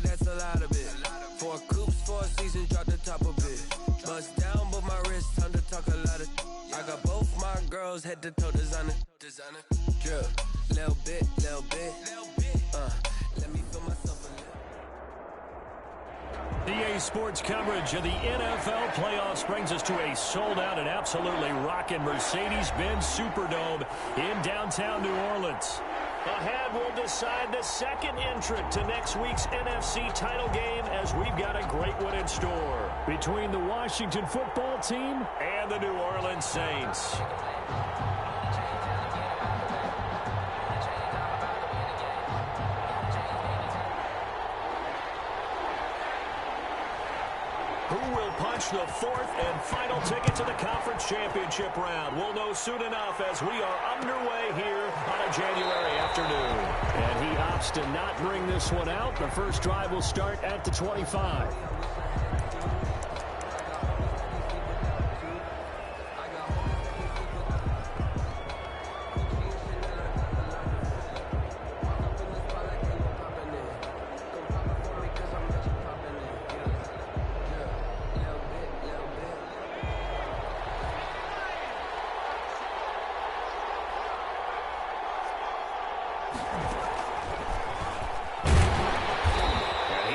me, that's a lot of it. 4 coops, 4 seasons, drop the top a bit. Bust down, but my wrist, time to talk a lot of. I got both my girls head to toe designer. Drip, little bit. Let me feel myself a little. EA Sports coverage of the NFL playoffs brings us to a sold-out and absolutely rocking Mercedes-Benz Superdome in downtown New Orleans. Ahead, we'll decide the second entrant to next week's NFC title game as we've got a great one in store between the Washington football team and the New Orleans Saints. Who will punch the fourth and final ticket to the conference championship round? We'll know soon enough as we are underway here on a January afternoon. And he opts to not bring this one out. The first drive will start at the 25.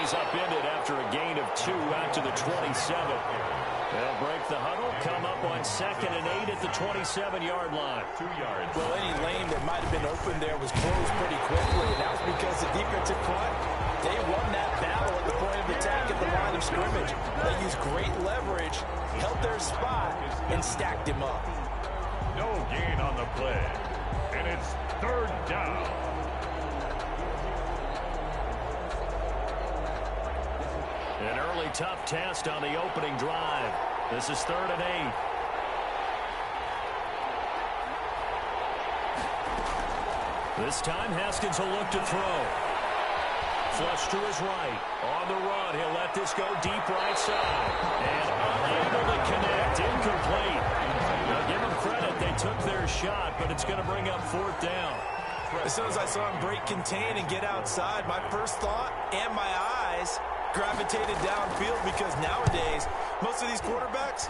Upended after a gain of 2 out to the 27. They'll break the huddle, come up on 2nd and 8 at the 27-yard line. 2 yards. Well, any lane that might have been open there was closed pretty quickly. And that was because the defensive front, they won that battle at the point of attack at the line of scrimmage. They used great leverage, held their spot, and stacked him up. No gain on the play. And it's 3rd down. An early tough test on the opening drive. This is 3rd and 8. This time Haskins will look to throw. Flush to his right. On the run, he'll let this go deep right side. And unable to connect. Incomplete. Now give them credit. They took their shot, but it's going to bring up 4th down. As soon as I saw him break contain and get outside, my first thought and my eyes gravitated downfield, because nowadays, most of these quarterbacks,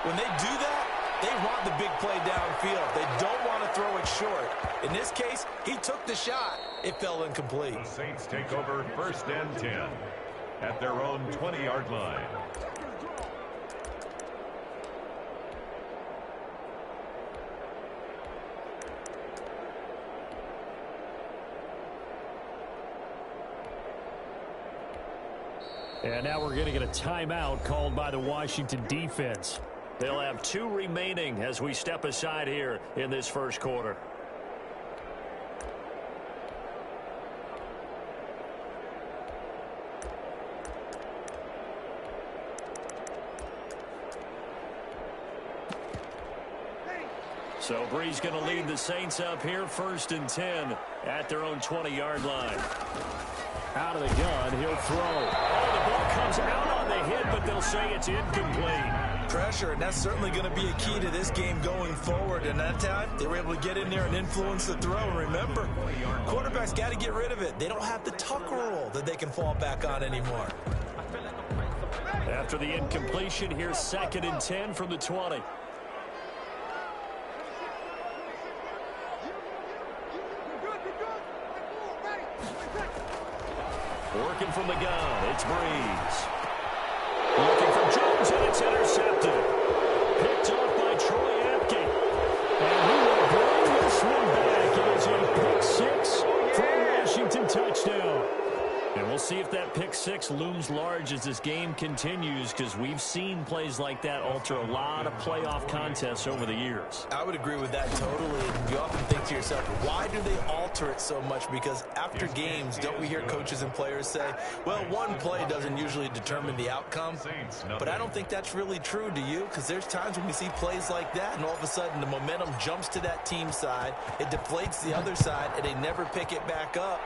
when they do that, they want the big play downfield. They don't want to throw it short. In this case, he took the shot. It fell incomplete. The Saints take over 1st and 10 at their own 20-yard line. And now we're going to get a timeout called by the Washington defense. They'll have 2 remaining as we step aside here in this first quarter. So Bree's going to lead the Saints up here 1st and 10 at their own 20-yard line. Out of the gun, he'll throw. Oh, the ball comes out on the hit, but they'll say it's incomplete. Pressure, and that's certainly going to be a key to this game going forward. And that time, they were able to get in there and influence the throw. And remember, quarterbacks got to get rid of it. They don't have the tuck rule that they can fall back on anymore. After the incompletion, here's 2nd and 10 from the 20. Working from the gun, it's Breeze. Looking for Jones, and it's intercepted. Picked off by Troy Apke. And he will bring this one back. It is a pick 6 for a Washington touchdown. And we'll see if that pick 6 looms large as this game continues, because we've seen plays like that alter a lot of playoff contests over the years. I would agree with that totally. You often think to yourself, why do they alter it so much? Because after games, don't we hear coaches and players say, well, one play doesn't usually determine the outcome. But I don't think that's really true, do you? Because there's times when we see plays like that, and all of a sudden the momentum jumps to that team side. It deflates the other side, and they never pick it back up.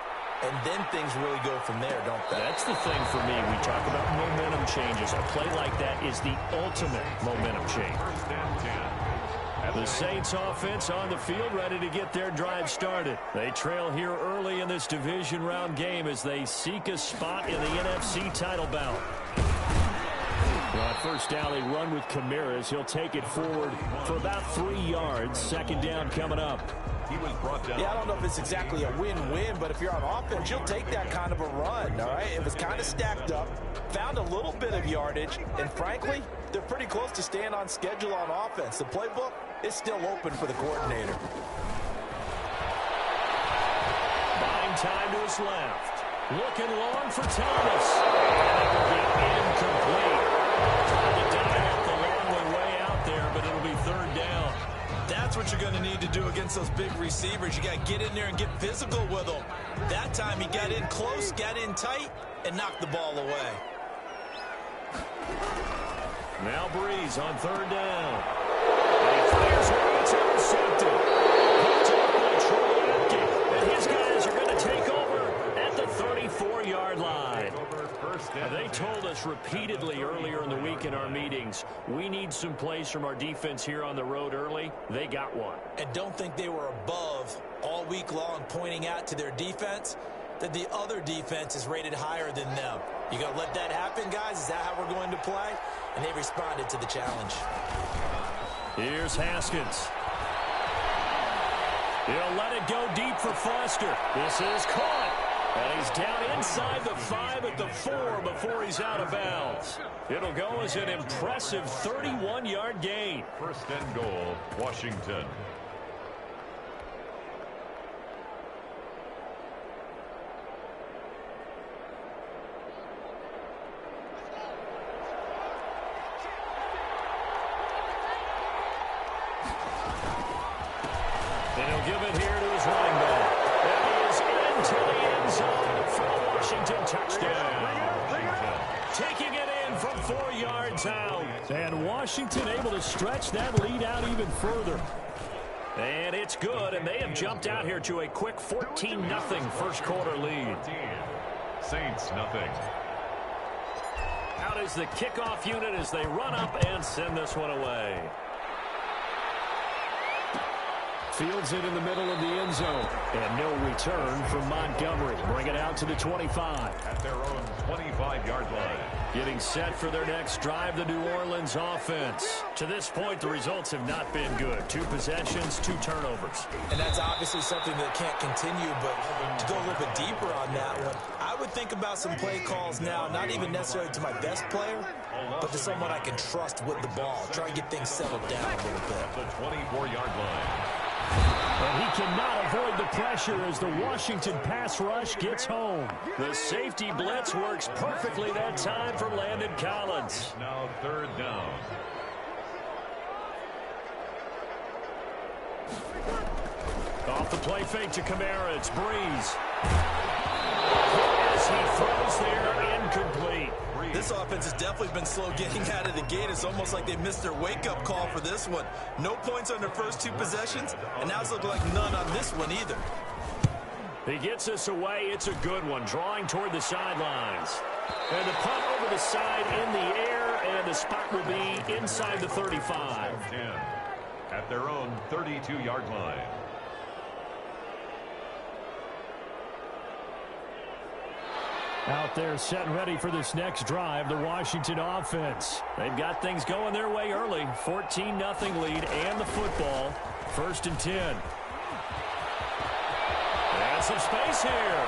And then things really go from there, don't they? That's the thing for me. We talk about momentum changes. A play like that is the ultimate momentum change. 1st and 10 at The Saints offense on the field, ready to get their drive started. They trail here early in this division round game as they seek a spot in the NFC title bout. On first down, they run with Kamara. He'll take it forward for about 3 yards. Second down coming up. He was brought down. Yeah, I don't know if it's exactly a win-win, but if you're on offense, you'll take that kind of a run, all right? It was kind of stacked up, found a little bit of yardage, and frankly, they're pretty close to staying on schedule on offense. The playbook is still open for the coordinator. Buying time to his left. Looking long for Thomas. That will be incomplete. Trying to dive up the long way out there, but it'll be third down. That's what you're going to need to do against those big receivers. You got to get in there and get physical with them. That time he got in close, got in tight, and knocked the ball away. Now Breeze on third down. And he fires where it's intercepted. Picked up by Troy Apke. And his guys are going to take over at the 34-yard line. They told us repeatedly earlier in the week in our meetings, we need some plays from our defense here on the road early. They got one. And don't think they were above all week long pointing out to their defense that the other defense is rated higher than them. You going to let that happen, guys? Is that how we're going to play? And they responded to the challenge. Here's Haskins. He'll let it go deep for Foster. This is caught. And he's down inside the 5 at the 4 before he's out of bounds. It'll go as an impressive 31-yard gain. First and goal, Washington. And he'll give it here to his running back. And he is into the end zone for a Washington touchdown. Taking it in from 4 yards out. And Washington able to stretch that lead out even further. And it's good, and they have jumped out here to a quick 14-0 first quarter lead. Saints nothing. Out is the kickoff unit as they run up and send this one away. Fields it in the middle of the end zone. And no return from Montgomery. Bring it out to the 25. At their own 25-yard line. Getting set for their next drive, the New Orleans offense. To this point, the results have not been good. 2 possessions, 2 turnovers. And that's obviously something that can't continue, but to go a little bit deeper on that one, I would think about some play calls now, not even necessarily to my best player, but to someone I can trust with the ball. Try and get things settled down a little bit. The 24-yard line. And he cannot avoid the pressure as the Washington pass rush gets home. The safety blitz works perfectly that time for Landon Collins. Now third down. Off the play fake to Kamara, it's Breeze. As he throws there, incomplete. This offense has definitely been slow getting out of the gate. It's almost like they missed their wake-up call for this one. No points on their first 2 possessions, and now it's looking like none on this one either. He gets us away. It's a good one, drawing toward the sidelines. And the punt over the side in the air, and the spot will be inside the 35. 10 at their own 32-yard line. Out there set and ready for this next drive, the Washington offense. They've got things going their way early. 14-0 lead and the football. First and 10. And some space here.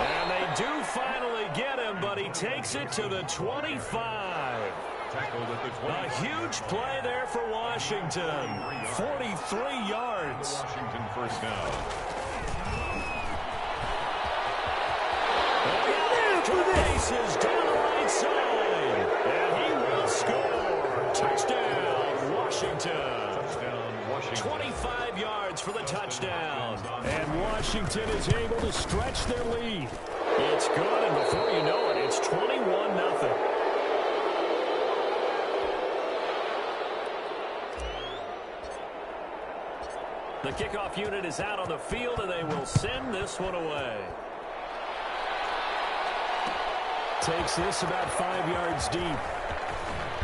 And they do finally get him, but he takes it to the 25. Tackled at the 20. A huge play there for Washington. 43 yards. Washington first down. Bases down the right side, and he will score. Touchdown, Washington. Touchdown, Washington. 25 yards for the touchdown. And Washington is able to stretch their lead. It's good, and before you know it, it's 21-0. The kickoff unit is out on the field, and they will send this one away. Takes this about 5 yards deep.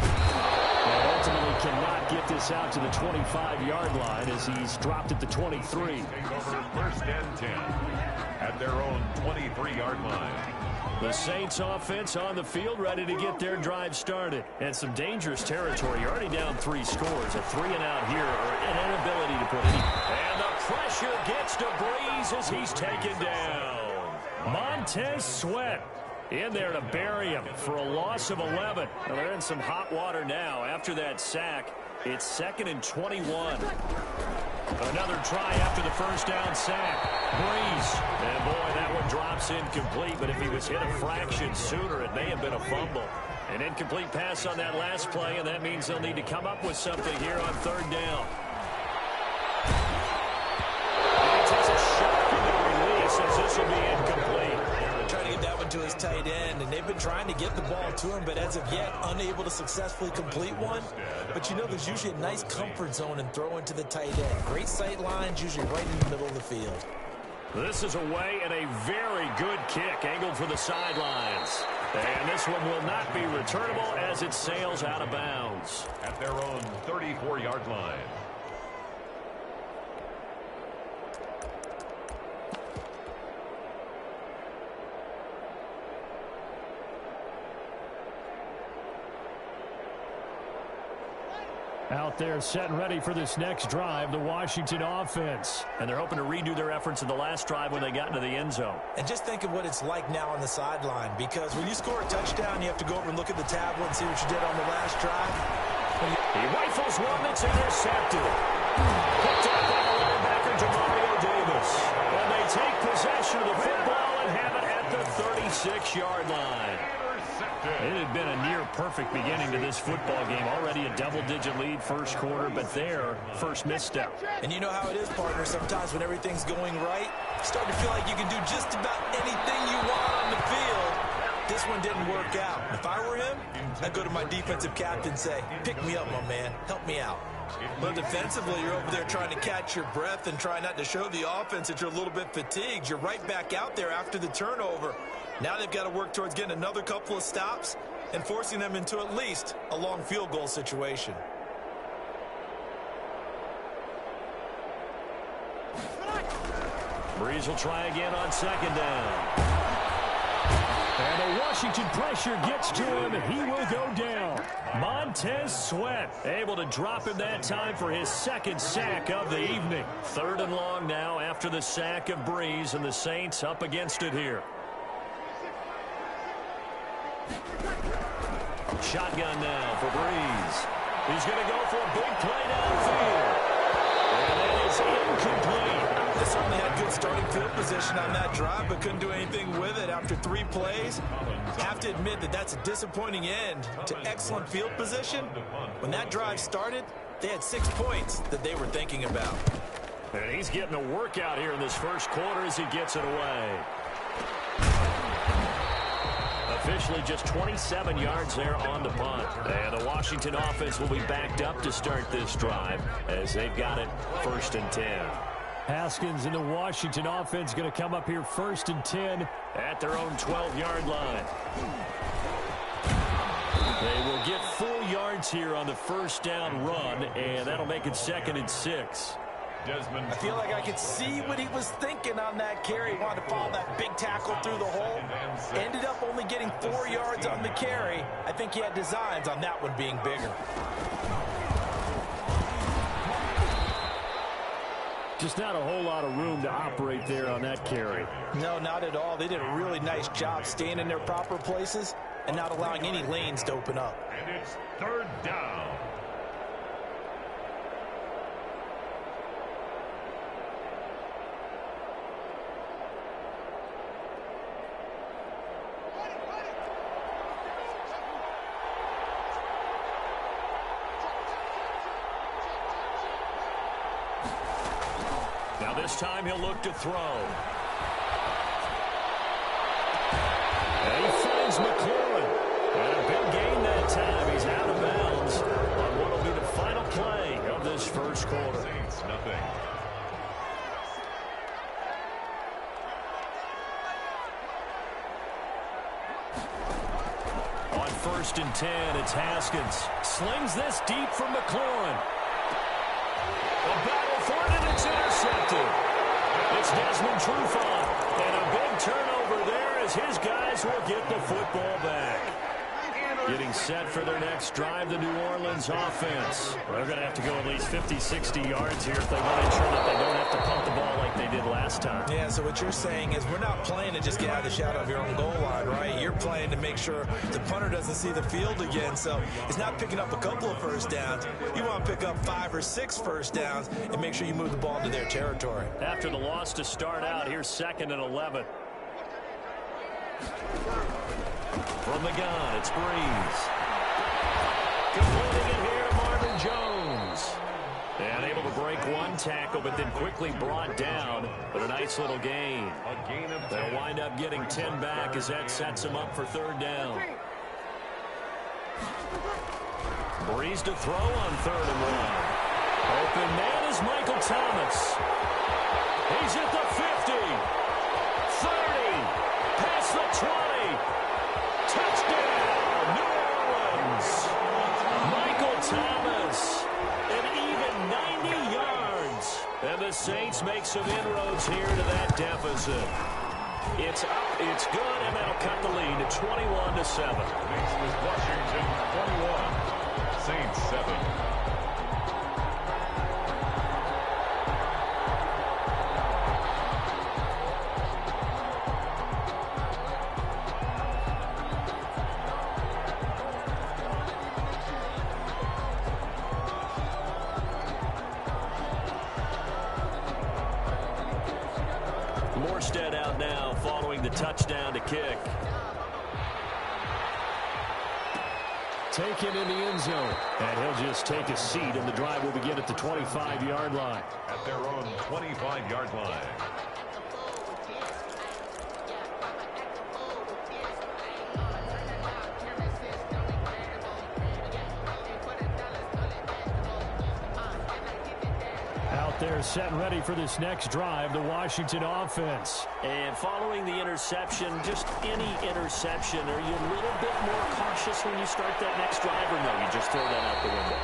And ultimately cannot get this out to the 25-yard line as he's dropped at the 23. Take over first and 10 at their own 23-yard line. The Saints offense on the field, ready to get their drive started. And some dangerous territory. You're already down 3 scores. A 3-and-out here, or an inability to put any. And the pressure gets to Breeze as he's taken down. Montez Sweat in there to bury him for a loss of 11. Well, they're in some hot water now. After that sack, it's 2nd and 21. Another try after the first down sack. Breeze. And boy, that one drops incomplete, but if he was hit a fraction sooner, it may have been a fumble. An incomplete pass on that last play, and that means they'll need to come up with something here on 3rd down. And he takes a shot from the release as this will be incomplete. Trying to get that one to his tight end, and they've been trying to get the ball to him, but as of yet, unable to successfully complete one. But you know, there's usually a nice comfort zone in throwing to the tight end. Great sight lines, usually right in the middle of the field. This is away and a very good kick angled for the sidelines. And this one will not be returnable as it sails out of bounds. At their own 34-yard line. Out there set and ready for this next drive, the Washington offense. And they're hoping to redo their efforts in the last drive when they got into the end zone. And just think of what it's like now on the sideline, because when you score a touchdown, you have to go over and look at the tablet and see what you did on the last drive. He rifles one that's intercepted. Picked up by the linebacker, Demario Davis. And they take possession of the football and have it at the 36-yard line. It had been a near-perfect beginning to this football game. Already a double-digit lead first quarter, but their first misstep. And you know how it is, partner. Sometimes when everything's going right, you start to feel like you can do just about anything you want on the field. This one didn't work out. If I were him, I'd go to my defensive captain and say, pick me up, my man. Help me out. But defensively, you're over there trying to catch your breath and try not to show the offense that you're a little bit fatigued. You're right back out there after the turnover. Now they've got to work towards getting another couple of stops and forcing them into at least a long field goal situation. Breeze will try again on 2nd down. And the Washington pressure gets to him, and he will go down. Montez Sweat able to drop him that time for his 2nd sack of the evening. 3rd and long now after the sack of Breeze, and the Saints up against it here. Shotgun now for Breeze. He's going to go for a big play downfield. And that is incomplete. They certainly had good starting field position on that drive, but couldn't do anything with it after 3 plays. Have to admit that that's a disappointing end to excellent field position. When that drive started, they had 6 points that they were thinking about. And he's getting a workout here in this first quarter as he gets it away. Officially just 27 yards there on the punt. And the Washington offense will be backed up to start this drive as they've got it 1st and 10. Haskins and the Washington offense going to come up here 1st and 10 at their own 12-yard line. They will get 4 yards here on the 1st down run, and that'll make it 2nd and 6. I feel like I could see what he was thinking on that carry. He wanted to follow that big tackle through the hole. Ended up only getting 4 yards on the carry. I think he had designs on that one being bigger. Just not a whole lot of room to operate there on that carry. No, not at all. They did a really nice job staying in their proper places and not allowing any lanes to open up. And it's 3rd down. Now this time he'll look to throw. And he finds McLaurin. And a big gain that time. He's out of bounds on what will be the final play of this first quarter. Saints, nothing. On 1st and 10. It's Haskins. Slings this deep from McLaurin. A battle for it, and it's intercepted. It's Desmond Trufant. And a big turnover there as his guys will get the football back. Getting set for their next drive, the New Orleans offense. They're going to have to go at least 50, 60 yards here if they want to ensure that they don't have to pump the ball like they did last time. Yeah, so what you're saying is we're not playing to just get out of the shadow of your own goal line, right? You're playing to make sure the punter doesn't see the field again. So it's not picking up a couple of first downs. You want to pick up 5 or 6 first downs and make sure you move the ball into their territory. After the loss to start out, here's 2nd and 11. From the gun, it's Breeze. Completing it here to Marvin Jones. And able to break one tackle, but then quickly brought down. But a nice little gain. They'll wind up getting 10 back as that sets them up for 3rd down. Breeze to throw on 3rd and 1. Open man is Michael Thomas. He's at the 50. 30. Past the 20. Touchdown, New Orleans. Michael Thomas, an even 90 yards. And the Saints make some inroads here to that deficit. It's up, it's good, and that'll cut the lead to 21-7. Washington 21, Saints 7. Out now following the touchdown to kick. Taken in the end zone. And he'll just take a seat, and the drive will begin at the 25-yard line. At their own 25-yard line. They're set and ready for this next drive, the Washington offense. And following the interception, just any interception, are you a little bit more cautious when you start that next drive, or no, you just throw that out the window?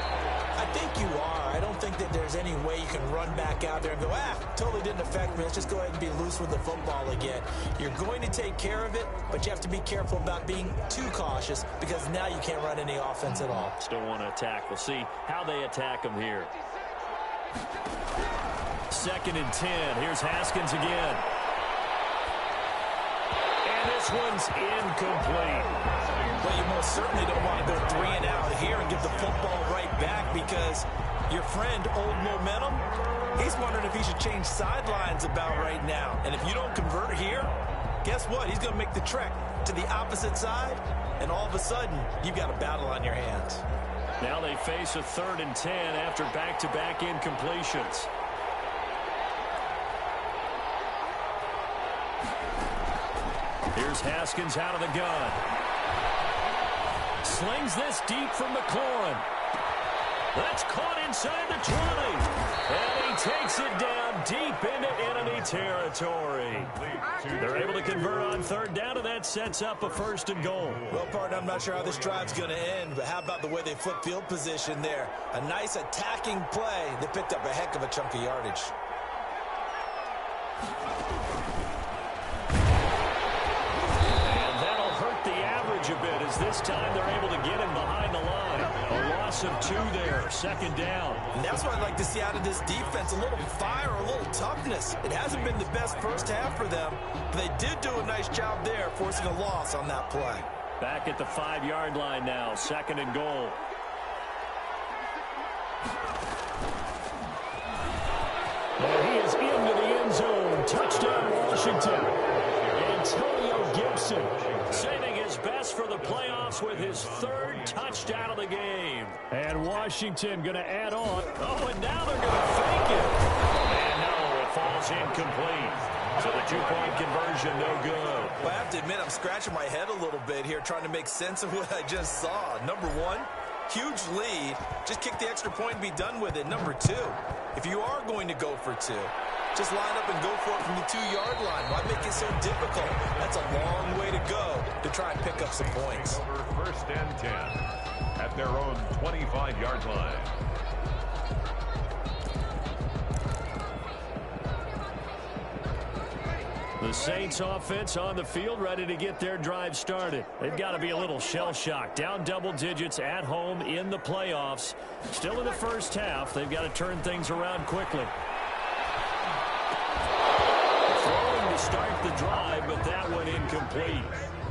I think you are. I don't think that there's any way you can run back out there and go, totally didn't affect me. Let's just go ahead and be loose with the football again. You're going to take care of it, but you have to be careful about being too cautious because now you can't run any offense at all. Still want to attack. We'll see how they attack them here. 2nd and 10. Here's Haskins again. And this one's incomplete. Well, you most certainly don't want to go 3 and out here and give the football right back because your friend, Old Momentum, he's wondering if he should change sidelines about right now. And if you don't convert here, guess what? He's going to make the trek to the opposite side, and all of a sudden, you've got a battle on your hands. Now they face a 3rd and 10 after back-to-back incompletions. Here's Haskins out of the gun. Slings this deep from McLaurin. That's caught inside the 20. And he takes it down deep into enemy territory. They're able to convert on 3rd down, and that sets up a 1st and goal. Well, partner, I'm not sure how this drive's going to end, but how about the way they flip field position there? A nice attacking play. They picked up a heck of a chunk of yardage. And that'll hurt the average a bit as this time they're able to get him behind the line. A loss of 2 there, 2nd down. And that's what I'd like to see out of this defense, a little fire, a little toughness. It hasn't been the best first half for them, but they did do a nice job there, forcing a loss on that play. Back at the 5-yard line now, 2nd and goal. And he is into the end zone. Touchdown, Washington. Antonio Gibson. Saving his best for the playoffs with his 3rd touchdown of the game. And Washington going to add on. Oh, and now they're going to fake it. And no, it falls incomplete. So the 2-point conversion, no good. Well, I have to admit, I'm scratching my head a little bit here trying to make sense of what I just saw. Number 1, huge lead. Just kick the extra point and be done with it. Number 2, if you are going to go for 2, Just line up and go for it from the 2-yard line. Why make it so difficult? That's a long way to go to try and pick up some points. Over 1st and 10 at their own 25-yard line. The Saints offense on the field, ready to get their drive started. They've got to be a little shell-shocked. Down double digits at home in the playoffs. Still in the first half. They've got to turn things around quickly. Throwing to start the drive, but that one incomplete.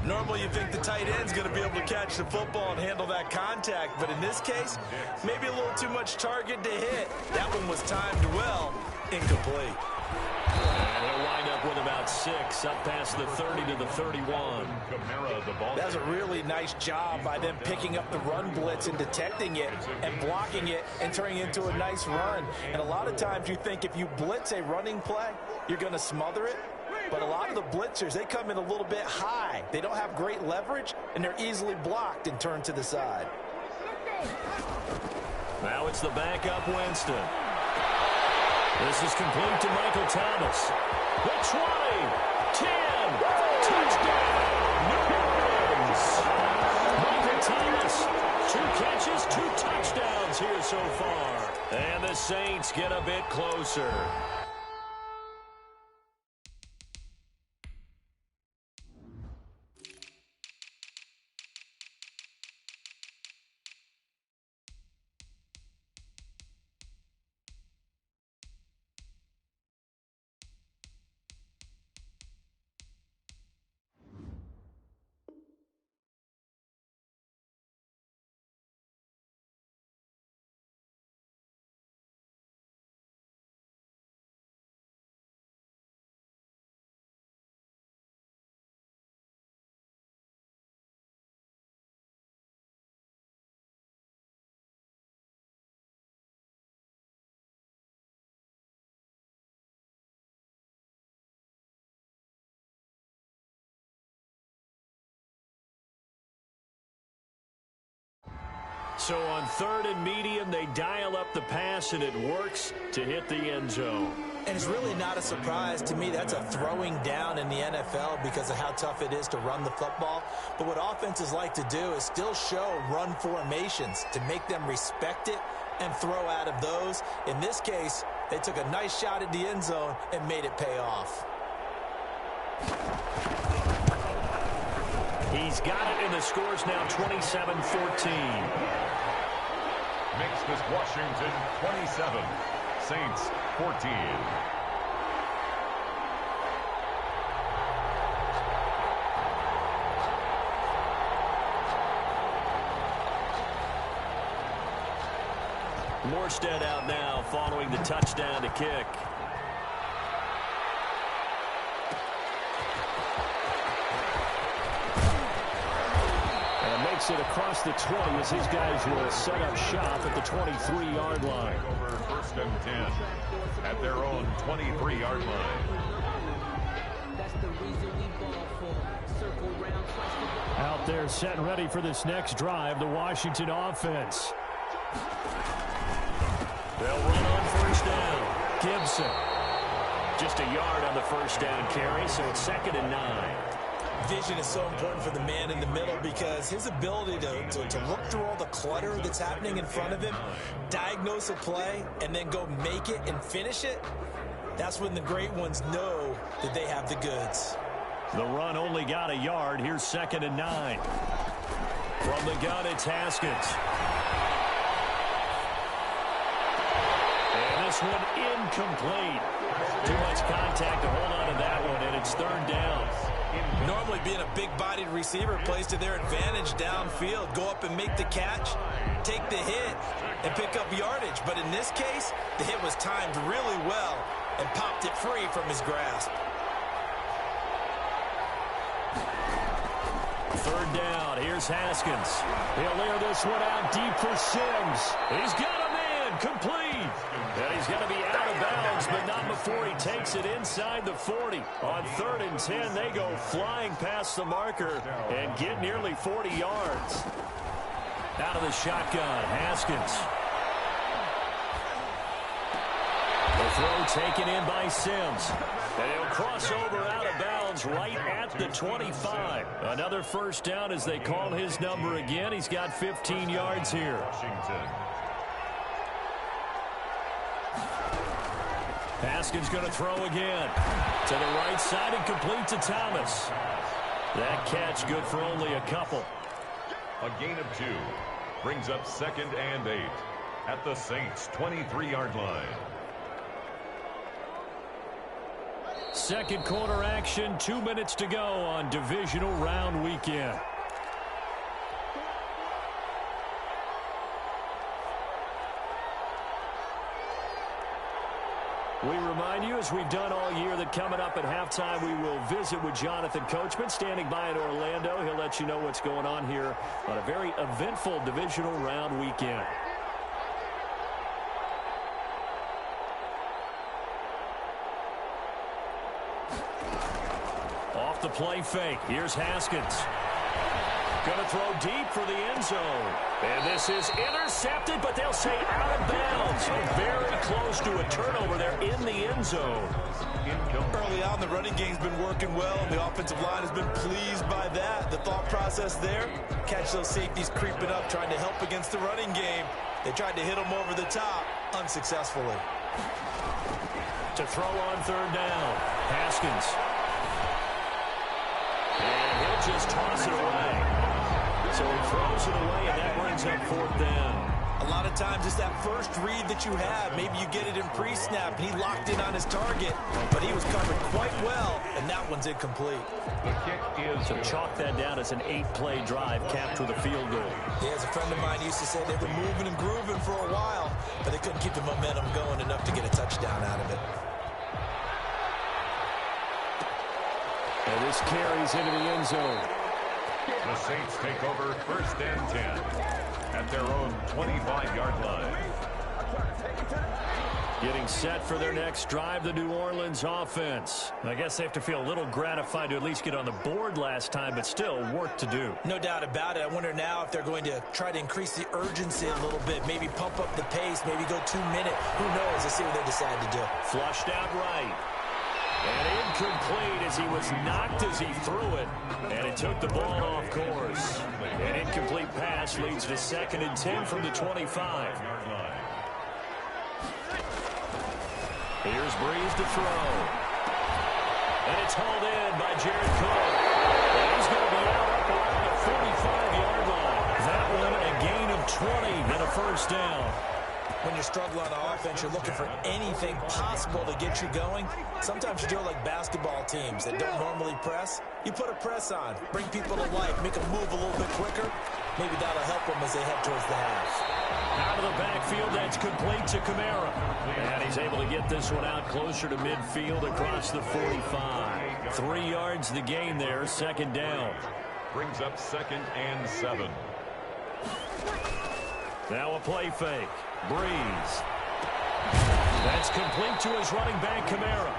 Normally you think the tight end's going to be able to catch the football and handle that contact, but in this case, maybe a little too much target to hit. That one was timed well, incomplete. And he'll wind up with about 6, up past the 30 to the 31. That was a really nice job by them picking up the run blitz and detecting it and blocking it and turning it into a nice run. And a lot of times you think if you blitz a running play, you're going to smother it. But a lot of the blitzers, they come in a little bit high. They don't have great leverage, and they're easily blocked and turned to the side. Now it's the backup Winston. This is complete to Michael Thomas. The 20, 10, touchdown, New Orleans. Michael Thomas, 2 catches, 2 touchdowns here so far. And the Saints get a bit closer. So on 3rd and medium, they dial up the pass, and it works to hit the end zone. And it's really not a surprise to me. That's a throwing down in the NFL because of how tough it is to run the football. But what offenses like to do is still show run formations to make them respect it and throw out of those. In this case, they took a nice shot at the end zone and made it pay off. He's got it, and the score's now 27-14. Makes this Washington 27, Saints 14. Morstead out now following the touchdown to kick. Makes it across the 20 as his guys will set up shop at the 23-yard line. Over 1st and 10 at their own 23-yard line. Out there set and ready for this next drive, the Washington offense. They'll run on 1st down. Gibson. Just a yard on the 1st down carry, so it's 2nd and 9. Vision is so important for the man in the middle because his ability to look through all the clutter that's happening in front of him, diagnose a play, and then go make it and finish it, that's when the great ones know that they have the goods. The run only got a yard. Here's 2nd and 9. From the gun, it's Haskins. And this one incomplete. Too much contact to hold on to that one, and it's 3rd down. Normally being a big-bodied receiver plays to their advantage downfield. Go up and make the catch, take the hit, and pick up yardage. But in this case, the hit was timed really well and popped it free from his grasp. 3rd down. Here's Haskins. He'll air this one out deep for Sims. He's got a man complete. And he's going to be out of bounds, but not before he takes it inside the 40. On 3rd and 10, they go flying past the marker and get nearly 40 yards. Out of the shotgun, Haskins. The throw taken in by Sims. And he'll cross over out of bounds right at the 25. Another first down as they call his number again. He's got 15 yards here. Washington. Haskins going to throw again. To the right side and complete to Thomas. That catch good for only a couple. A gain of 2. Brings up 2nd and 8 at the Saints' 23-yard line. Second quarter action, 2 minutes to go on divisional round weekend. We remind you, as we've done all year, that coming up at halftime, we will visit with Jonathan Coachman, standing by in Orlando. He'll let you know what's going on here on a very eventful divisional round weekend. Off the play fake. Here's Haskins. Going to throw deep for the end zone. And this is intercepted, but they'll say out of bounds. Very close to a turnover there in the end zone. Early on, the running game's been working well, and the offensive line has been pleased by that. The thought process there, catch those safeties creeping up, trying to help against the running game. They tried to hit them over the top, unsuccessfully. To throw on third down, Haskins. And he'll just toss it away. So he throws it away, and that brings up fourth down. A lot of times it's that first read that you have. Maybe you get it in pre-snap. He locked in on his target, but he was covered quite well, and that one's incomplete. The kick is So chalk that down as an 8-play drive capped with a field goal. Yeah, as a friend of mine used to say, they were moving and grooving for a while, but they couldn't keep the momentum going enough to get a touchdown out of it. And this carries into the end zone. The Saints take over 1st and 10 at their own 25-yard line. Getting set for their next drive, the New Orleans offense. I guess they have to feel a little gratified to at least get on the board last time, but still work to do. No doubt about it. I wonder now if they're going to try to increase the urgency a little bit, maybe pump up the pace, maybe go 2-minute. Who knows? Let's see what they decide to do. Flushed out right. And incomplete as he was knocked as he threw it. And it took the ball off course. An incomplete pass leads to 2nd and 10 from the 25. Here's Breeze to throw. And it's hauled in by Jared Cole. And he's going to be out up around the 45-yard line. That one a gain of 20 and a first down. When you're struggling on offense, you're looking for anything possible to get you going. Sometimes you do it like basketball teams that don't normally press. You put a press on, bring people to life, make them move a little bit quicker. Maybe that'll help them as they head towards the half. Out of the backfield, that's complete to Kamara. And he's able to get this one out closer to midfield across the 45. 3 yards the gain there, 2nd down. Brings up 2nd and 7. Now a play fake. Breeze. That's complete to his running back, Kamara.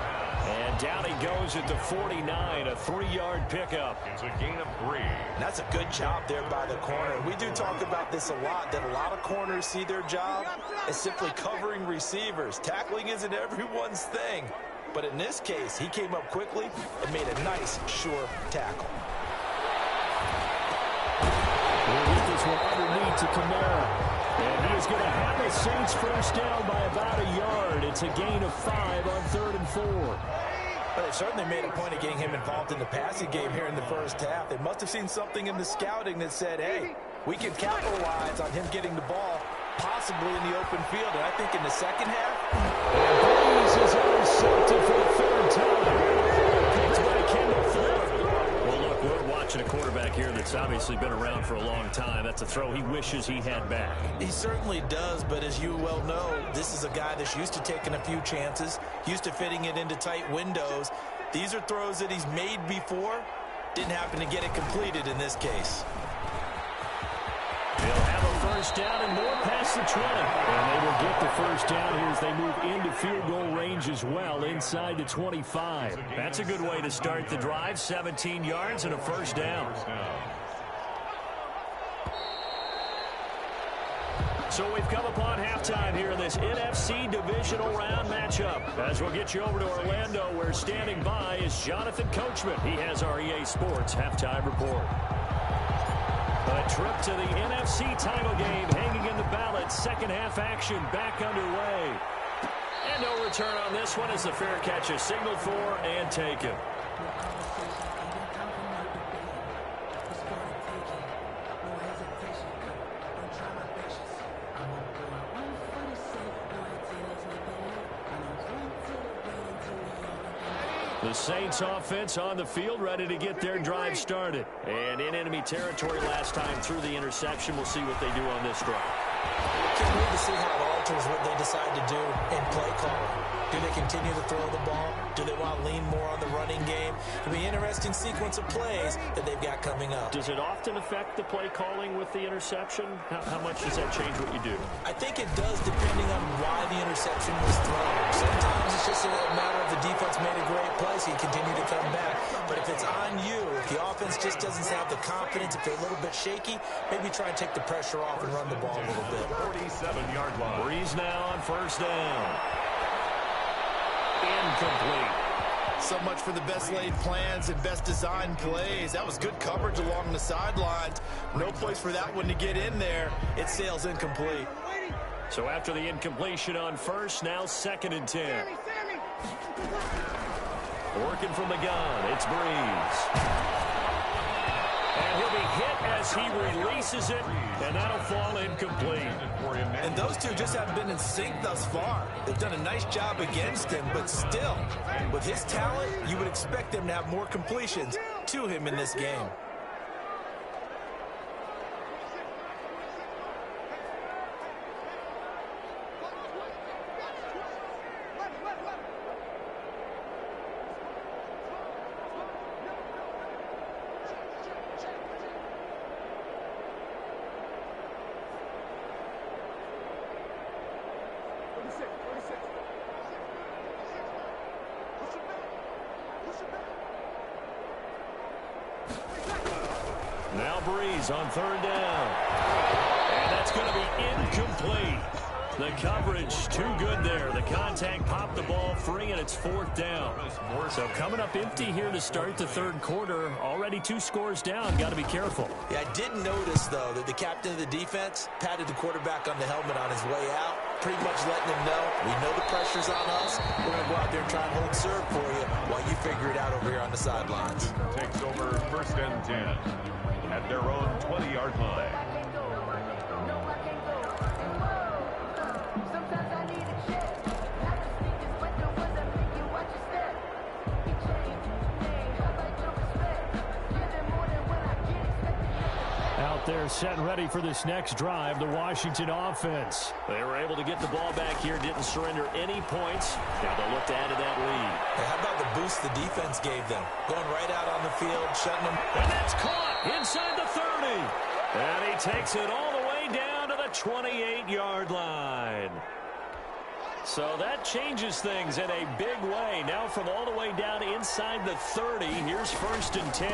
And down he goes at the 49, a 3-yard pickup. It's a gain of 3. That's a good job there by the corner. We do talk about this a lot, that a lot of corners see their job as simply covering receivers. Tackling isn't everyone's thing. But in this case, he came up quickly and made a nice, sure tackle. We'll get this one underneath to Kamara. And he is going to have the Saints first down by about a yard. It's a gain of 5 on 3rd and 4. Well, they certainly made a point of getting him involved in the passing game here in the first half. They must have seen something in the scouting that said, hey, we can capitalize on him getting the ball possibly in the open field. And I think in the second half, Breeze is intercepted for the 3rd time. Picked by Kendall Fuller. Well, look, we're watching a quarterback here that's obviously been around for a long time. That's a throw he wishes he had back. He certainly does, but as you well know, this is a guy that's used to taking a few chances, used to fitting it into tight windows. These are throws that he's made before. Didn't happen to get it completed in this case. They'll have a first down and more past the 20. And they will get the first down here as they move into field goal range as well, inside the 25. That's a good way to start the drive. 17 yards and a first down. So we've come upon halftime here in this NFC Divisional Round matchup. As we'll get you over to Orlando, where standing by is Jonathan Coachman. He has our EA Sports halftime report. A trip to the NFC title game hanging in the balance. Second half action back underway. And no return on this one as the fair catch is signaled for and taken. The Saints offense on the field, ready to get their drive started. And in enemy territory last time through the interception. We'll see what they do on this drive. Can't wait to see how it alters what they decide to do in play calling. Do they continue to throw the ball? Do they want to lean more on the running game? It'll be an interesting sequence of plays that they've got coming up. Does it often affect the play calling with the interception? How much does that change what you do? I think it does, depending on why the interception was thrown. Sometimes it's just a matter of the defense made a great play, so you continue to come back. But if it's on you, if the offense just doesn't have the confidence, if they're a little bit shaky, maybe try and take the pressure off and run the ball a little bit. 47-yard line. Breeze now on first down. Incomplete. So much for the best laid plans and best designed plays. That was good coverage along the sidelines. No place for that one to get in there. It sails incomplete. So after the incompletion on first, now second and 10. Working from the gun, it's Breeze. And he'll be hit as he releases it, and that'll fall incomplete. And those two just haven't been in sync thus far. They've done a nice job against him, but still, with his talent, you would expect them to have more completions to him in this game. Now Breeze on third down. And that's going to be incomplete. The coverage too good there. The contact popped the ball free, and it's fourth down. So coming up empty here to start the third quarter. Already 2 scores down. Got to be careful. Yeah, I did notice, though, that the captain of the defense patted the quarterback on the helmet on his way out, pretty much letting him know, we know the pressure's on us. We're going to go out there and try and hold serve for you while you figure it out over here on the sidelines. Takes over first and 10 at their own 20-yard line. Out there set and ready for this next drive, the Washington offense. They were able to get the ball back here, didn't surrender any points. Now they'll look to add to that lead. Hey, how about the boost the defense gave them? Going right out on the field, shutting them. And that's caught inside the 30. And he takes it all the way down to the 28-yard line. So that changes things in a big way. Now from all the way down inside the 30, here's first and 10.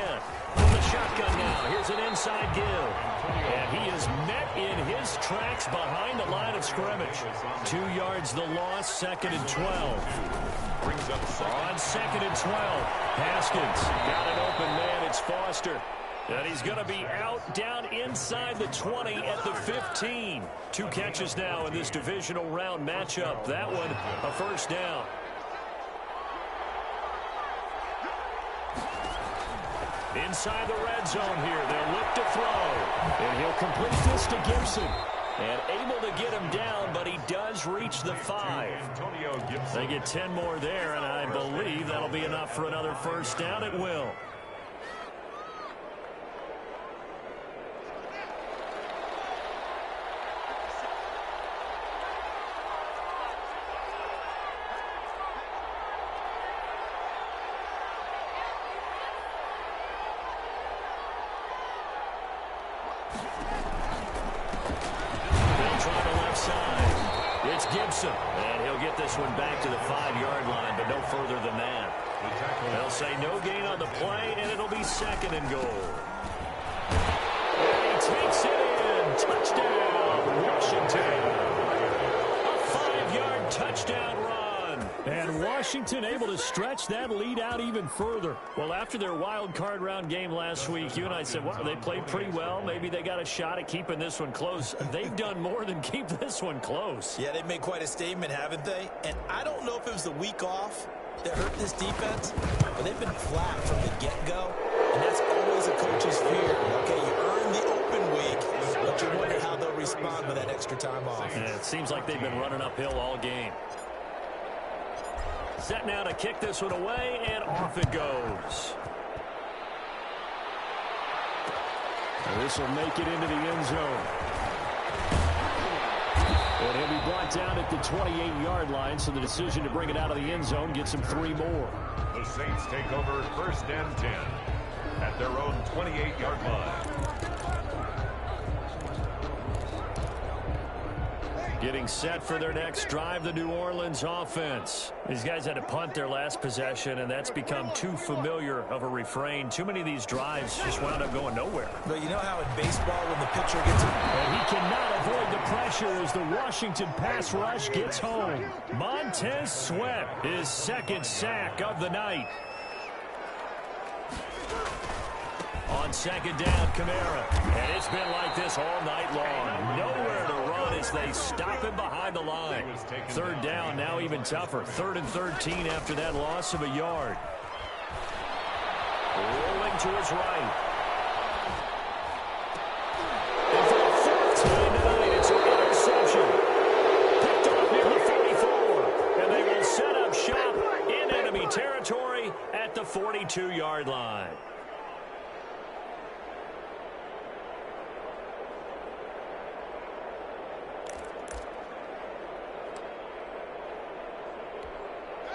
From the shotgun now, here's an inside give. And he is met in his tracks behind the line of scrimmage. 2 yards the loss, second and 12. Brings up On second and 12, Haskins got an open man, it's Foster. And he's going to be out down inside the 20 at the 15. 2 catches now in this divisional round matchup. That one, a first down. Inside the red zone here. They'll look to throw. And he'll complete this to Gibson. And able to get him down, but he does reach the 5. They get 10 more there, and I believe that'll be enough for another first down. It will. Gibson, and he'll get this one back to the 5-yard line, but no further than that. They'll say no gain on the play, and it'll be second and goal. And he takes it in. Touchdown, Washington. A 5-yard touchdown run. And Washington able to stretch that lead out even further. Well, after their wild card round game last week, you and I said, well, they played pretty well. Maybe they got a shot at keeping this one close. They've done more than keep this one close. Yeah, they've made quite a statement, haven't they? And I don't know if it was the week off that hurt this defense, but they've been flat from the get-go. And that's always a coach's fear. Okay, you earn the open week, but you wonder how they'll respond with that extra time off. Yeah, it seems like they've been running uphill all game. Set now to kick this one away, and off it goes. This will make it into the end zone. And he'll be brought down at the 28-yard line, so the decision to bring it out of the end zone gets him 3 more. The Saints take over 1st and 10 at their own 28-yard line. Getting set for their next drive, the New Orleans offense. These guys had to punt their last possession, and that's become too familiar of a refrain. Too many of these drives just wound up going nowhere. But you know how in baseball when the pitcher gets it? And he cannot avoid the pressure as the Washington pass rush gets home. Montez Sweat, his 2nd sack of the night. On 2nd down, Kamara. And it's been like this all night long. Nowhere to run as they stop him behind the line. 3rd down, now even tougher. 3rd and 13 after that loss of a yard. Rolling to his right. And for the 4th time tonight, it's an interception. Picked off near the 44. And they will set up shop in enemy territory at the 42-yard line.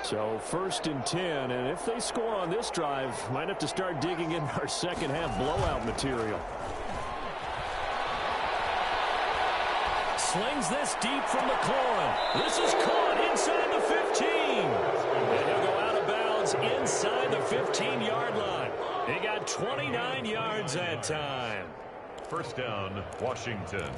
So 1st and 10, and if they score on this drive, might have to start digging in our second half blowout material. Slings this deep from McLaurin. This is caught inside the 15. And he'll go out of bounds inside the 15-yard line. He got 29 yards that time. 1st down, Washington.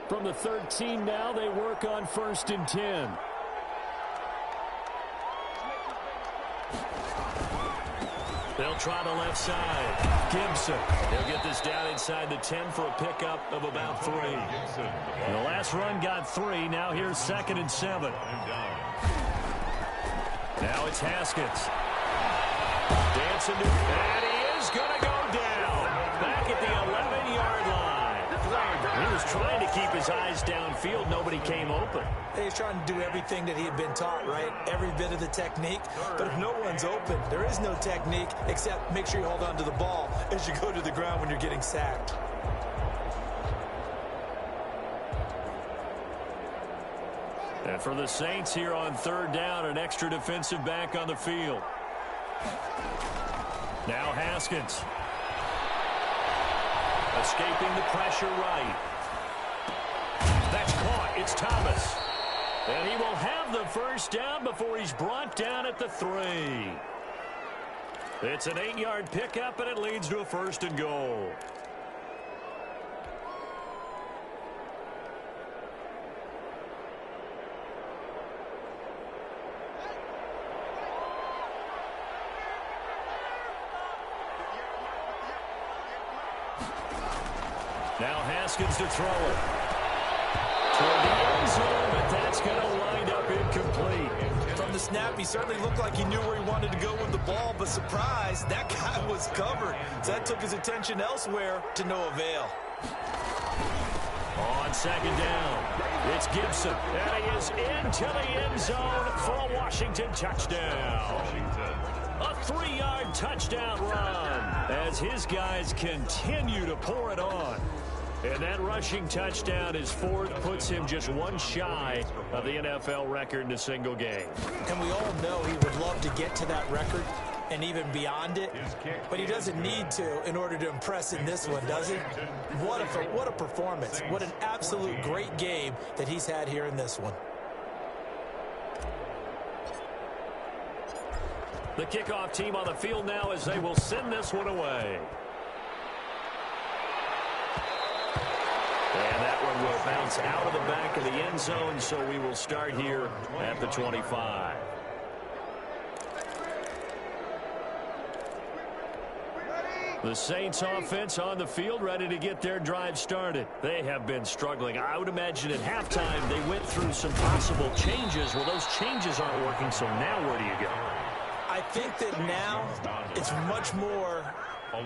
From the 13 now, they work on 1st and 10. They'll try the left side. Gibson. They'll get this down inside the 10 for a pickup of about 3. The last run got 3. Now here's 2nd and 7. Now it's Haskins. Dancing to, and he is going to go down. Back at the 11-yard line. He was trying to keep his eyes downfield. Nobody came open. He's trying to do everything that he had been taught, right? Every bit of the technique. But if no one's open, there is no technique except make sure you hold on to the ball as you go to the ground when you're getting sacked. And for the Saints here on 3rd down, an extra defensive back on the field. Now Haskins. Escaping the pressure right. That's caught. It's Thomas. And he will have the 1st down before he's brought down at the 3. It's an 8-yard pickup, and it leads to a 1st and goal. Now Haskins to throw it. Toward the end zone, but that's going to wind up incomplete. From the snap, he certainly looked like he knew where he wanted to go with the ball, but surprise, that guy was covered. So that took his attention elsewhere to no avail. On 2nd down, it's Gibson. And he is into the end zone for a Washington touchdown. A 3-yard touchdown run as his guys continue to pour it on. And that rushing touchdown is 4th, puts him just 1 shy of the NFL record in a single game. And we all know he would love to get to that record, and even beyond it, but he doesn't need to in order to impress in this one, does he? What a performance. What an absolute great game that he's had here in this one. The kickoff team on the field now as they will send this one away. And that one will bounce out of the back of the end zone, so we will start here at the 25. The Saints offense on the field, ready to get their drive started. They have been struggling. I would imagine at halftime they went through some possible changes. Well, those changes aren't working, so now where do you go? I think that now it's much more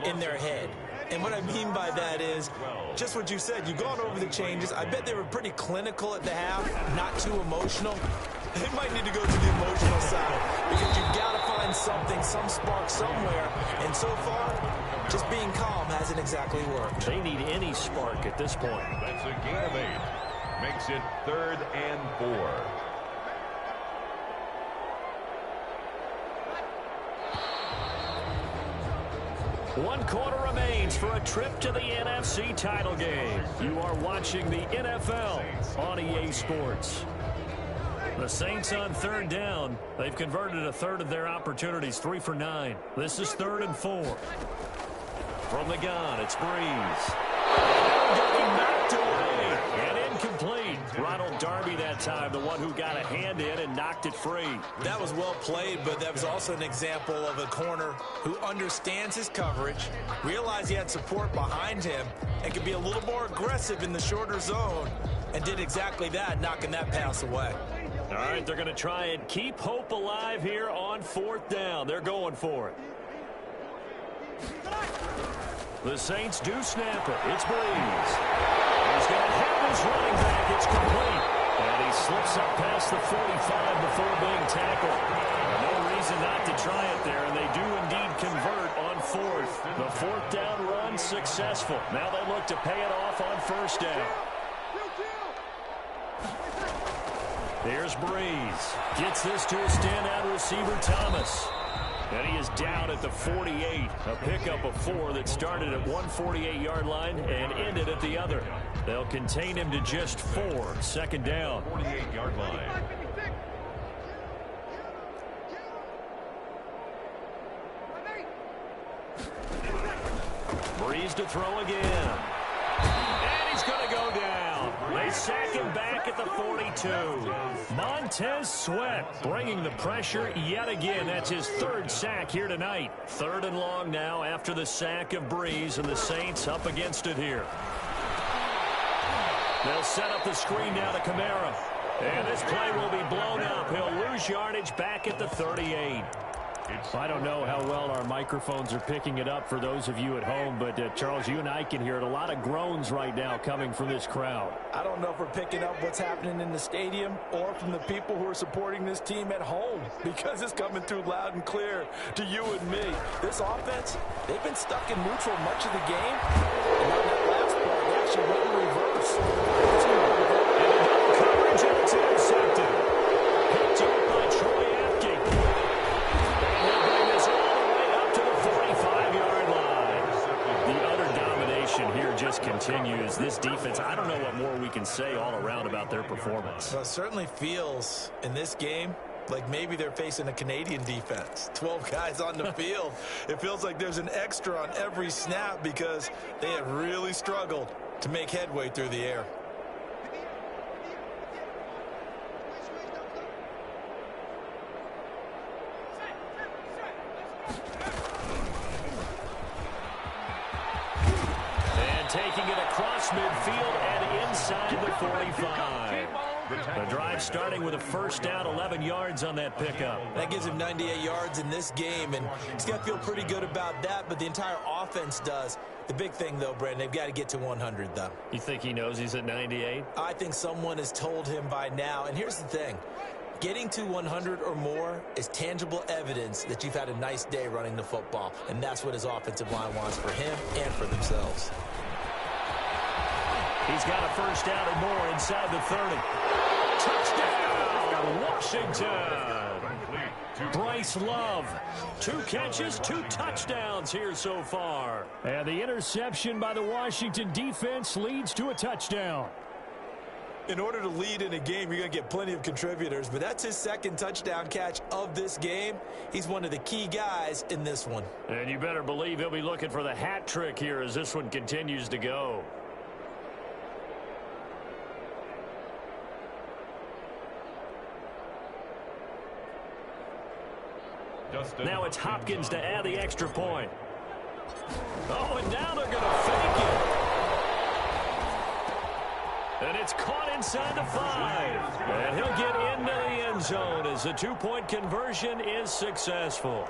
in their head. And what I mean by that is just what you said. You've gone over the changes. I bet they were pretty clinical at the half, not too emotional. They might need to go to the emotional side because you've got to find something, some spark somewhere. And so far, just being calm hasn't exactly worked. They need any spark at this point. That's a gain of 8. Makes it 3rd and 4. One quarter remains for a trip to the NFC title game. You are watching the NFL on EA Sports. The Saints on 3rd down. They've converted a third of their opportunities, 3 for 9. This is 3rd and 4. From the gun, it's Breeze. Getting knocked away and incomplete. Ronald Darby that time, the one who got a hand in and knocked it free. That was well played, but that was also an example of a corner who understands his coverage, realized he had support behind him, and could be a little more aggressive in the shorter zone, and did exactly that, knocking that pass away. All right, they're going to try and keep hope alive here on 4th down. They're going for it. The Saints do snap it. It's Breeze. He's going to have his running back. It's complete. And he slips up past the 45 before being tackled. No reason not to try it there, and they do indeed convert on 4th. The 4th down run successful. Now they look to pay it off on 1st down. There's Breeze. Gets this to a standout receiver, Thomas. And he is down at the 48. A pickup of 4 that started at one 48-yard line and ended at the other. They'll contain him to just 4. 2nd down. 48-yard line. Breeze to throw again. And he's going to go down. They sack him back at the 42. Montez Sweat bringing the pressure yet again. That's his 3rd sack here tonight. 3rd and long now after the sack of Breeze, and the Saints up against it here. They'll set up the screen now to Kamara. And this play will be blown up. He'll lose yardage back at the 38. I don't know how well our microphones are picking it up for those of you at home, but Charles, you and I can hear it. A lot of groans right now coming from this crowd. I don't know if we're picking up what's happening in the stadium or from the people who are supporting this team at home, because it's coming through loud and clear to you and me. This offense, they've been stuck in neutral much of the game, and on that last play, they actually went in reverse. And coverage, and it's intercepted. Picked up by Troy Apke. And he'll bring this all the way up to the 45-yard line. The utter domination here just continues. This defense, I don't know what more we can say all around about their performance. Well, it certainly feels in this game like maybe they're facing a Canadian defense. 12 guys on the field. It feels like there's an extra on every snap because they have really struggled to make headway through the air. And taking it across midfield and inside the 45. The drive starting with a 1st down, 11 yards on that pickup. That gives him 98 yards in this game, and he's got to feel pretty good about that, but the entire offense does. The big thing, though, Brandon, they've got to get to 100, though. You think he knows he's at 98? I think someone has told him by now, and here's the thing. Getting to 100 or more is tangible evidence that you've had a nice day running the football, and that's what his offensive line wants for him and for themselves. He's got a 1st down and more inside the 30. Touchdown, Washington! Bryce Love, 2 catches, 2 touchdowns here so far. And the interception by the Washington defense leads to a touchdown. In order to lead in a game, you're going to get plenty of contributors, but that's his 2nd touchdown catch of this game. He's one of the key guys in this one. And you better believe he'll be looking for the hat trick here as this one continues to go. Now it's Hopkins to add the extra point. Oh, and now they're going to fake it. And it's caught inside the 5. And he'll get into the end zone as the 2-point conversion is successful.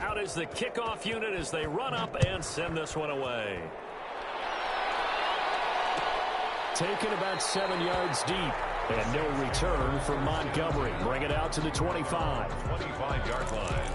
Out is the kickoff unit as they run up and send this one away. Taken about 7 yards deep. And no return from Montgomery. Bring it out to the 25. 25-yard line.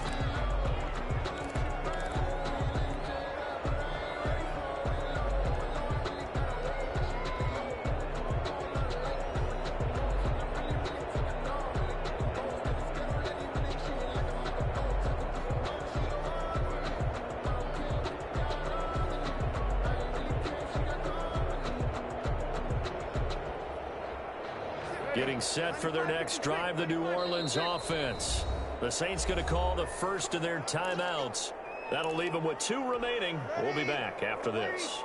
Getting set for their next drive, the New Orleans offense. The Saints going to call the first of their timeouts. That'll leave them with 2 remaining. We'll be back after this.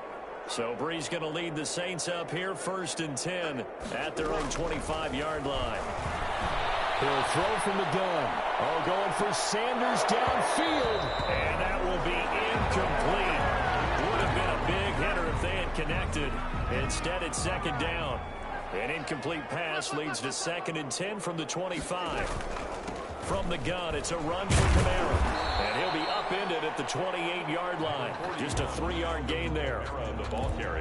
So Bree's going to lead the Saints up here, 1st and 10 at their own 25-yard line. He'll throw from the gun. Oh, going for Sanders downfield. And that will be incomplete. Would have been a big hitter if they had connected. Instead, it's 2nd down. An incomplete pass leads to 2nd and 10 from the 25. From the gun, it's a run for Kamara. And he'll be upended at the 28-yard line. Just a 3-yard gain there.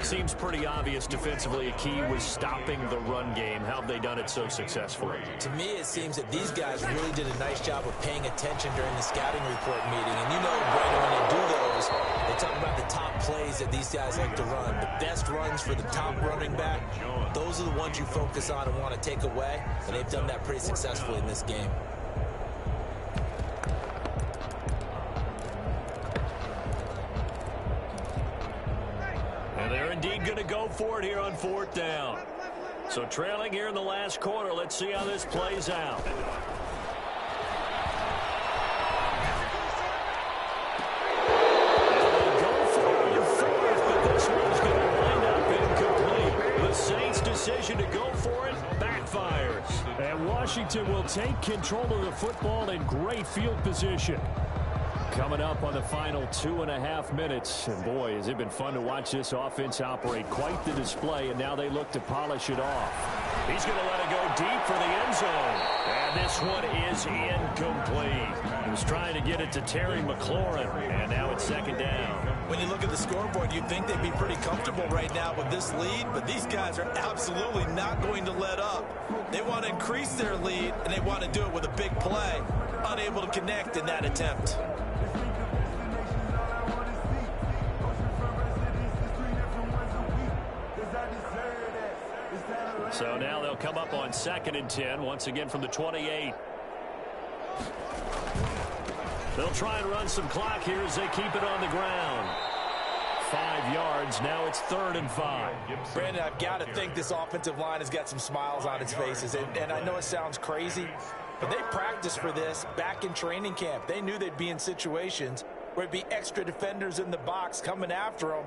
Seems pretty obvious defensively a key was stopping the run game. How have they done it so successfully? To me, it seems that these guys really did a nice job of paying attention during the scouting report meeting. And you know, Brandon, when they do those, they talk about the top plays that these guys like to run. The best runs for the top running back, those are the ones you focus on and want to take away. And they've done that pretty successfully in this game. And they're indeed going to go for it here on 4th down. So trailing here in the last quarter, let's see how this plays out. Decision to go for it backfires. And Washington will take control of the football in great field position. Coming up on the final 2.5 minutes. And boy, has it been fun to watch this offense operate. Quite the display, and now they look to polish it off. He's going to let it go deep for the end zone. And this one is incomplete. He was trying to get it to Terry McLaurin, and now it's 2nd down. When you look at the scoreboard, you'd think they'd be pretty comfortable right now with this lead, but these guys are absolutely not going to let up. They want to increase their lead, and they want to do it with a big play. Unable to connect in that attempt. So now they'll come up on 2nd and 10, once again from the 28. They'll try and run some clock here as they keep it on the ground. 5 yards. Now it's 3rd and 5. Brandon, I've got to think this offensive line has got some smiles on its faces. And I know it sounds crazy, but they practiced for this back in training camp. They knew they'd be in situations where it'd be extra defenders in the box coming after them,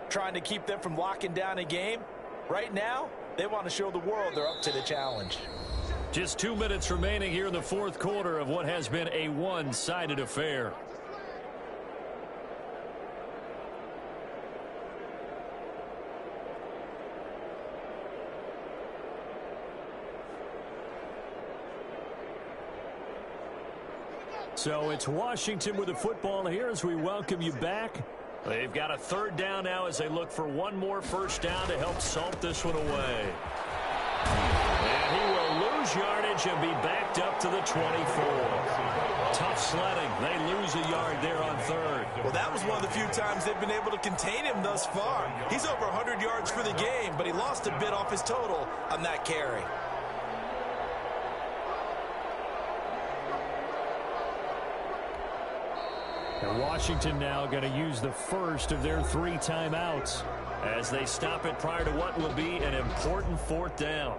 trying to keep them from locking down a game. Right now, they want to show the world they're up to the challenge. Just 2 minutes remaining here in the 4th quarter of what has been a one-sided affair. So it's Washington with the football here as we welcome you back. They've got a 3rd down now as they look for one more 1st down to help salt this one away. And he will lose yardage yardage and be backed up to the 24. Tough sledding. They lose a yard there on third. Well, that was one of the few times they've been able to contain him thus far. He's over 100 yards for the game, but he lost a bit off his total on that carry. And Washington now going to use the first of their 3 timeouts as they stop it prior to what will be an important 4th down.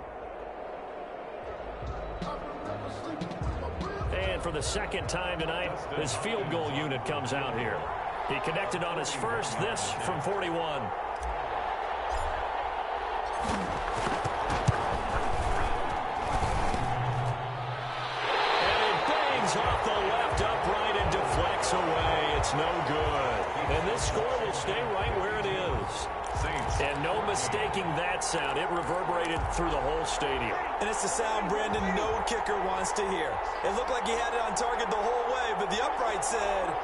And for the second time tonight, his field goal unit comes out here. He connected on his first, this from 41. And it bangs off the left upright and deflects away. It's no good. And this score will stay right where it is. And no mistaking that sound. It reverberated through the whole stadium. And it's the sound, Brandon, no kicker wants to hear. It looked like he had it on target the whole way, but the upright said,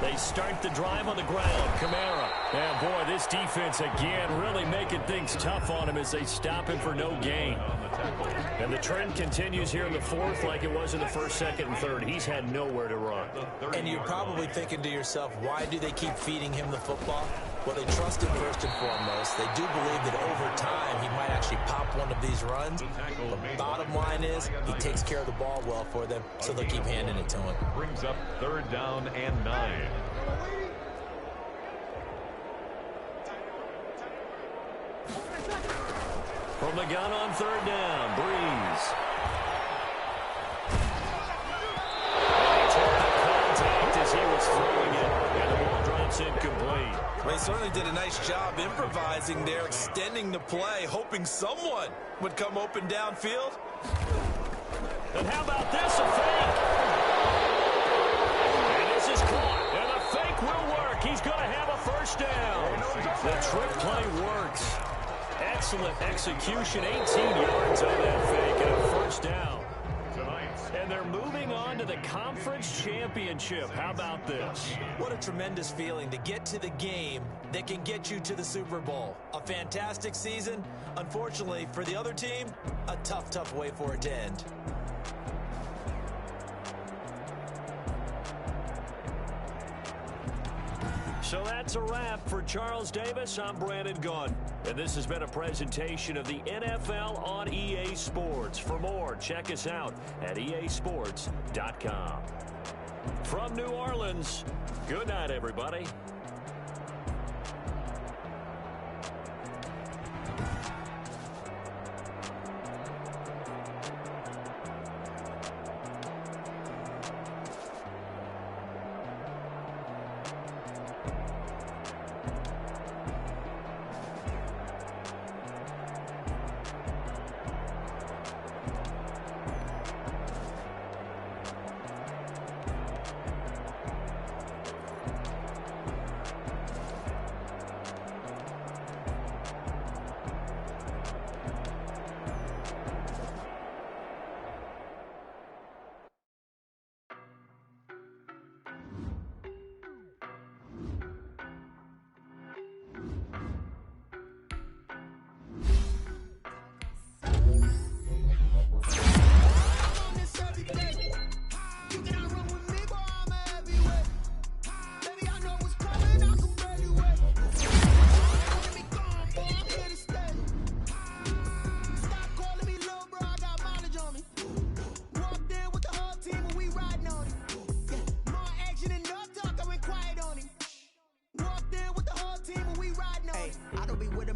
They start the drive on the ground. Kamara. And boy, this defense again really making things tough on him as they stop him for no gain. And the trend continues here in the 4th like it was in the 1st, 2nd, and 3rd. He's had nowhere to run. And you're probably thinking to yourself, why do they keep feeding him the football? Well, they trust him first and foremost. They do believe that over time he might actually pop one of these runs. The bottom line is he takes care of the ball well for them, so they'll keep handing it to him. Brings up 3rd down and 9. From the gun on 3rd down, Breeze. And he took the contact as he was throwing it, and the ball drops incomplete. Well, he certainly did a nice job improvising there, extending the play, hoping someone would come open downfield. And how about this, a fake? And this is caught, and the fake will work. He's going to have a first down. The trick play works. Excellent execution, 18 yards on that fake, and a first down. And they're moving on to the conference championship. How about this? What a tremendous feeling to get to the game that can get you to the Super Bowl. A fantastic season. Unfortunately, for the other team, a tough, tough way for it to end. So that's a wrap for Charles Davis. I'm Brandon Gunn. And this has been a presentation of the NFL on EA Sports. For more, check us out at easports.com. From New Orleans, good night, everybody.